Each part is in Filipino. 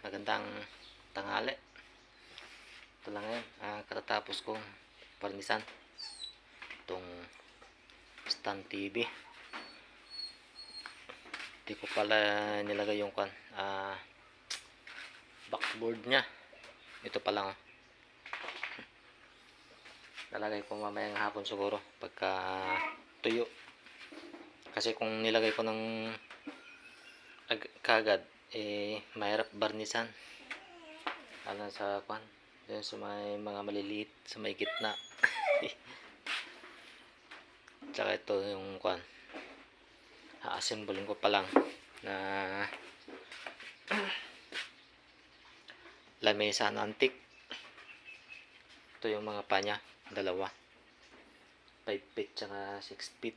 Magandang tanghali. Ito lang ngayon, katatapos kong parnisan itong stand TV. Hindi ko pala nilagay yung backboard nya. Ito pa lang. Lalagay ko mamayang hapon siguro pagka tuyo. Kasi kung nilagay ko ng kagad, mahirap barnisan. Alam sa yun sa mga maliliit, sa may gitna. Tsaka ito yung ha-assemble ko pa lang na lamesa na antique. Ito yung mga panya, dalawa, 5 feet tsaka 6 feet.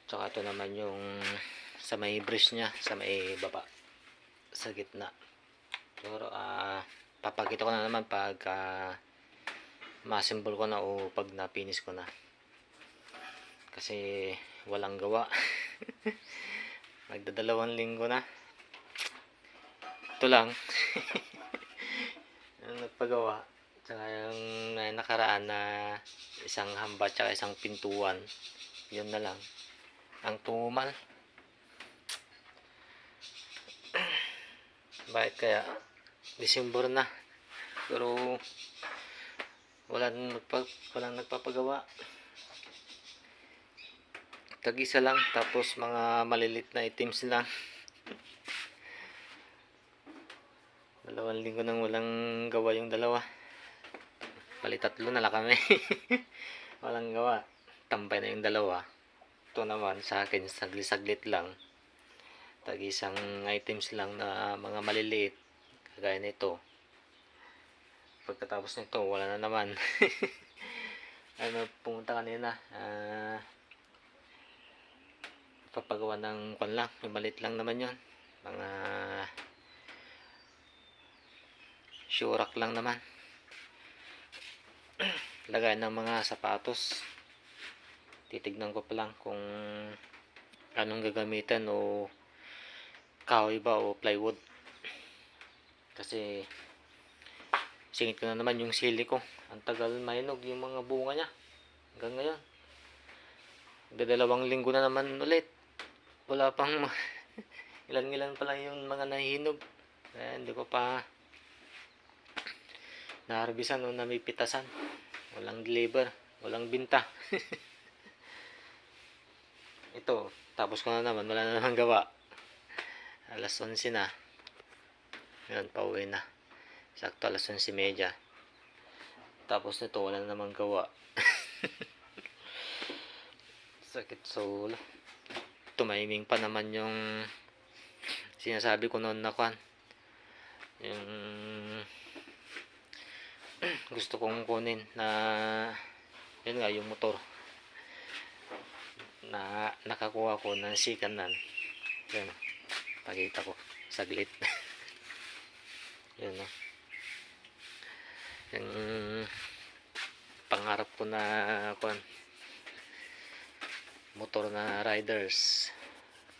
Tsaka ito naman yung sa may bridge nya, sa may baba, sa gitna. Siguro papakita ko na naman pag ma-assemble ko na o pag na-finish ko na. Kasi walang gawa. Magdadalawang linggo na. Ito lang. Nagpagawa. Tsaka yung nakaraan na isang hamba tsaka isang pintuan. Yun na lang. Ang tumal. Bakit kaya? December na. Pero walang nagpapagawa. Tag-isa lang. Tapos mga malilit na items lang. 2 linggo nang walang gawa yung dalawa. Bali 3 na lang kami. Walang gawa. Tambay na yung dalawa. Ito naman sa akin saglit-saglit lang. Tag-isang items lang na mga maliliit. Kagaya nito. Pagkatapos nito wala na naman. Pumunta kanina. Papagawa ng lang. Yung maliit lang naman yun. Mga shurak lang naman. Lagay ng mga sapatos. Titignan ko pa lang kung anong gagamitan o kahoy ba o plywood. Kasi singit ko na naman yung sili ko. Ang tagal mainog yung mga bunga nya. Hanggang ngayon. 2 linggo na naman ulit. Wala pang ilan-ilan pa lang yung mga nahihinog. Kaya hindi ko pa naharbisan o namipitasan. Walang deliver. Walang binta. Ito. Tapos ko na naman. Wala na naman gawa. Alas 11 na. Ngayon, pauwi na. Sakto alas 11:30. Tapos nito, wala na namang gawa. Sakit sa ulo. Tumiming pa naman yung sinasabi ko noon na yung gusto kong kunin na yun nga, yung motor na nakakuha ko ng sikanan. Yun. Pakita ko saglit. Yun, no? Yung pangarap ko na motor na riders.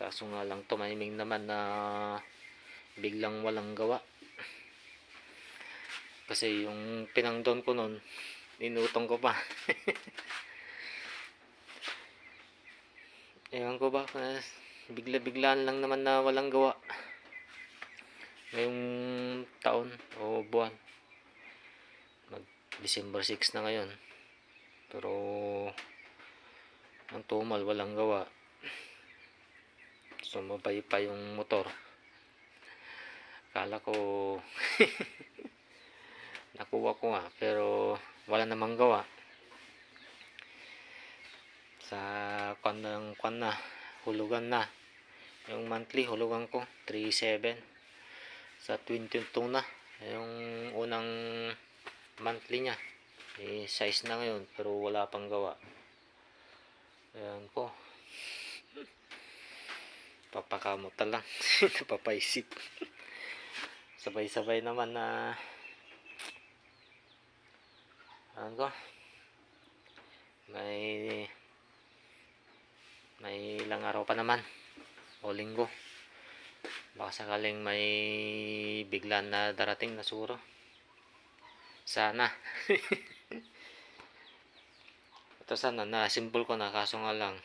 Kaso nga lang tumiming naman na biglang walang gawa. Kasi yung pinangdon ko nun, inutong ko pa. Ewan ko ba, bigla-biglaan lang naman na walang gawa. Ngayong taon o buwan. December 6 na ngayon. Pero ang tumal, walang gawa. Sumabay pa yung motor. Kala ko nakuha ko nga, pero wala namang gawa. Sa na, hulugan na. Yung monthly, hulugan ko 3,700. Sa 22 na. Yung unang monthly nya. Size na ngayon, pero wala pang gawa. Ayan po. Papakamutan lang. Napapaisip. Sabay-sabay naman na may ilang araw pa naman o linggo Baka sakaling may bigla na darating na suro. Sana. Ito sana na simple ko na, kaso nga lang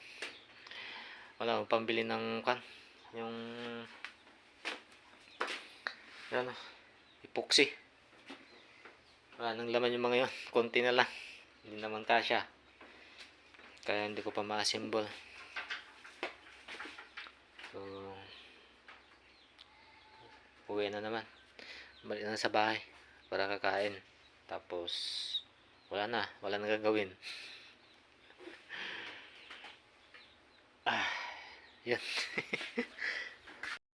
wala akong pambili ng yung ano, epoxy. Wala nang laman yung mga yun, konti na lang, hindi naman kasya, kaya hindi ko pa ma-assemble. So uwi na naman, balik na sa bahay para kakain, tapos wala na gagawin. Yan.